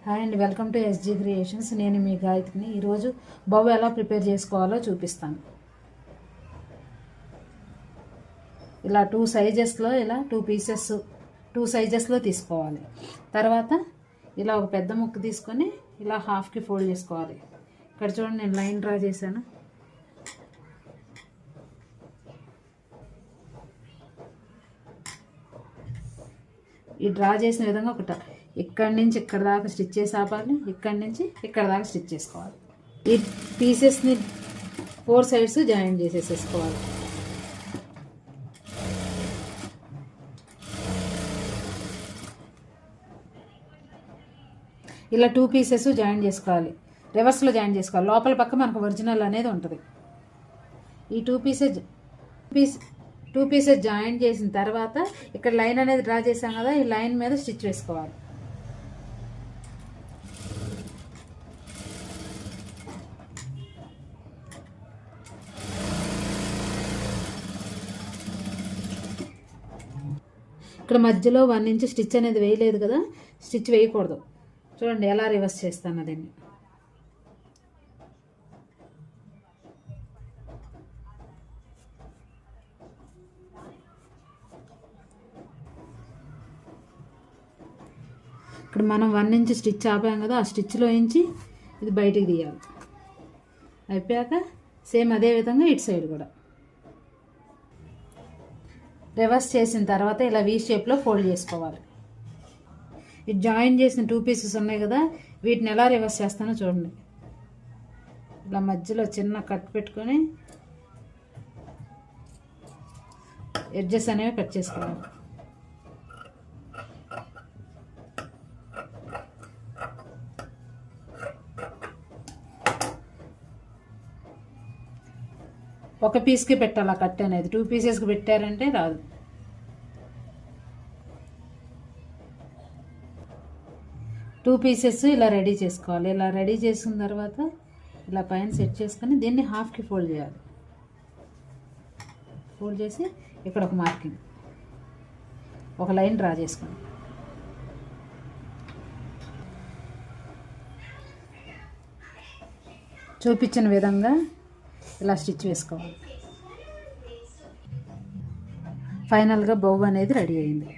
Hi అండి, welcome to SG creations. నేను మీ గాయత్రిని. ఈరోజు బౌ ఎలా ప్రిపేర్ చేసుకోవాలో చూపిస్తాను. ఇలా టూ సైజెస్లో టూ సైజెస్లో తీసుకోవాలి. తర్వాత ఇలా ఒక పెద్ద ముక్క తీసుకొని ఇలా హాఫ్కి ఫోల్డ్ చేసుకోవాలి. ఇక్కడ చూడండి, నేను లైన్ డ్రా చేశాను. ఈ డ్రా చేసిన విధంగా ఇక్కడి నుంచి ఇక్కడ దాకా స్టిచ్ చేసి ఆపాలి, ఇక్కడి నుంచి ఇక్కడ దాకా స్టిచ్ చేసుకోవాలి. ఈ పీసెస్ని 4 సైడ్స్ జాయిన్ చేసేసుకోవాలి. ఇలా 2 పీసెస్ జాయిన్ చేసుకోవాలి, రివర్స్లో జాయిన్ చేసుకోవాలి. లోపల పక్క మనకు ఒరిజినల్ అనేది ఉంటుంది. ఈ 2 పీసెస్ జాయిన్ చేసిన తర్వాత ఇక్కడ లైన్ అనేది డ్రా చేసాం కదా, ఈ లైన్ మీద స్టిచ్ వేసుకోవాలి. ఇక్కడ మధ్యలో 1 ఇంచ్ స్టిచ్ అనేది వేయలేదు కదా, స్టిచ్ వేయకూడదు. చూడండి ఎలా రివర్స్ చేస్తాను దీన్ని. ఇక్కడ మనం 1 ఇంచ్ స్టిచ్ ఆపాం కదా, ఆ స్టిచ్లో ఇంచి ఇది బయటికి తీయాలి. అయిపోయాక సేమ్ అదే విధంగా ఇటు సైడ్ కూడా రివర్స్ చేసిన తర్వాత ఇలా వీ షేప్లో ఫోల్డ్ చేసుకోవాలి. ఇది జాయిన్ చేసిన 2 పీసెస్ ఉన్నాయి కదా, వీటిని ఎలా రివర్స్ చేస్తానో చూడండి. ఇలా మధ్యలో చిన్న కట్ పెట్టుకొని ఎడ్జెస్ అనేవి కట్ చేసుకోవాలి. ఒక పీస్కి పెట్టాలి ఆ కట్ అనేది, 2 పీసెస్కి పెట్టారంటే రాదు. టూ పీసెస్ ఇలా రెడీ చేసుకోవాలి. ఇలా రెడీ చేసిన తర్వాత ఇలా పైన సెట్ చేసుకొని దీన్ని హాఫ్కి ఫోల్డ్ చేయాలి. ఫోల్డ్ చేసి ఇక్కడ ఒక మార్కింగ్, ఒక లైన్ డ్రా చేసుకోండి. చూపించిన విధంగా ఇలా స్టిచ్ వేసుకోవాలి. ఫైనల్గా బౌ అనేది రెడీ అయింది.